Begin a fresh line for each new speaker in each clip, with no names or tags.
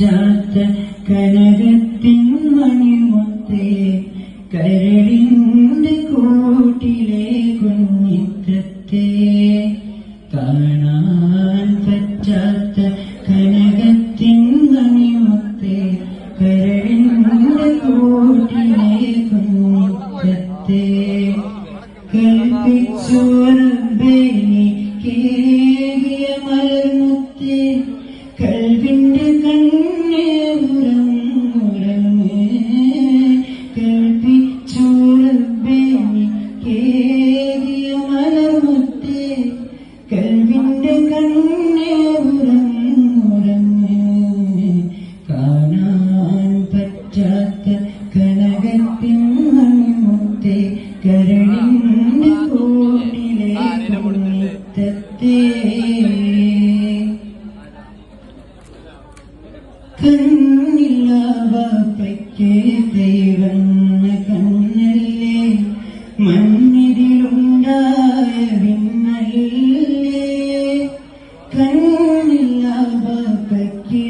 പറ്റാത്ത കനകത്തിൻ മണിമുത്തേ കരളിന്റെ കൂട്ടിലെ കുഞ്ഞിത്തത്തെ കാണാൻ പറ്റാത്ത കനകത്തിൻ മണിമുത്തേ കരളിന്റെ കൂട്ടിലെ കുഞ്ഞിത്തത്തെ കൽപ്പിച്ചു റബ്ബേനിക്കേകിയ മലർമുത്തേ കൽവിന്റെ കണ്ണേ ഉറങ്ങുറങ്ങ് കൽപ്പിച്ചു റബ്ബേനിക്കേകിയ മലർമുത്തേ കൽവിന്റെ കണ്ണേ ഉറങ്ങുറങ്ങ് കാണാൻ പറ്റാത്ത കനകത്തിൻ മണിമുത്തേ കരളിന്റെ കൂട്ടിലെ കുഞ്ഞിത്തത്തെ കണ്ണില്ല വാപ്പയ്ക്ക് ദൈവന്ന കണ്ണല്ലേ മണ്ണിതിലുണ്ടായ വിണ്ണല്ലേ കണ്ണില്ല വാപ്പയ്ക്ക്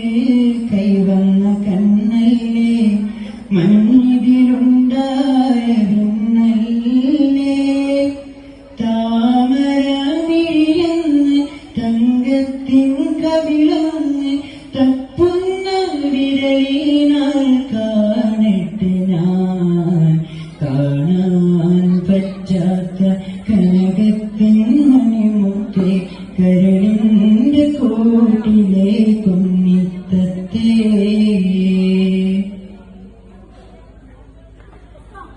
കൈവന്ന കണ്ണല്ലേ മണ്ണിതിലുണ്ടായ വിണ്ണല്ലേ താമരമിഴിയെന്ന് തങ്കത്തിൻ കവിളന്ന് തപ്പുന്ന വിരലിനാൽ കാണിട്ട് ഞാൻ കാണാൻ പറ്റാത്ത കനകത്തിൻ മണിമുത്തേ കരളിന്റെ കൂട്ടിലെ കുഞ്ഞിത്തത്തെ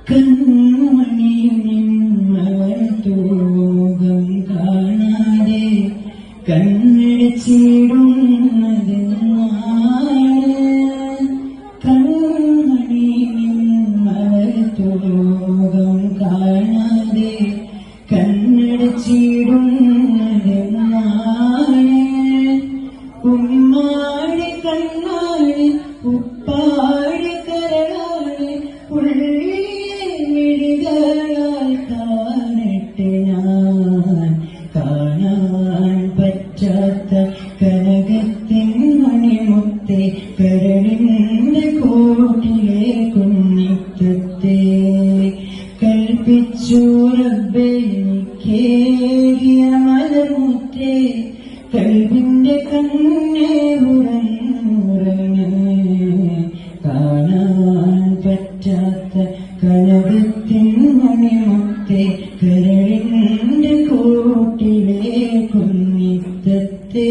കൺമണി നിന്മവതൂകം കാണാതെ കണ്ണടച്ചിടുന്നതെന്നാണ് കൺമണി നിന്മവതൂകം കാണാതെ കണ്ണടച്ചിടുന്നതെന്നാണ് ഉമ്മാടി കണ്ണാണ് ഉപ്പാടി കരളാണ് ഉള്ളിൽ കാണിട്ട് ഞാൻ കാണാൻ പറ്റാത്ത കനകത്തിൻ മണിമുത്തേ കരളിന്റെ കൂട്ടിലെ കുഞ്ഞിത്തത്തെ കൽപ്പിച്ചു റബ്ബേനിക്കേകിയ മലർമുത്തേ കൽവിന്റെ കണ്ണേ ഉറങ്ങുറങ്ങ് കാണാൻ പറ്റാത്ത കനകത്തിൻ മണിമുത്തേ കരളിന്റെ കൂട്ടിലെ കുഞ്ഞിത്തത്തെ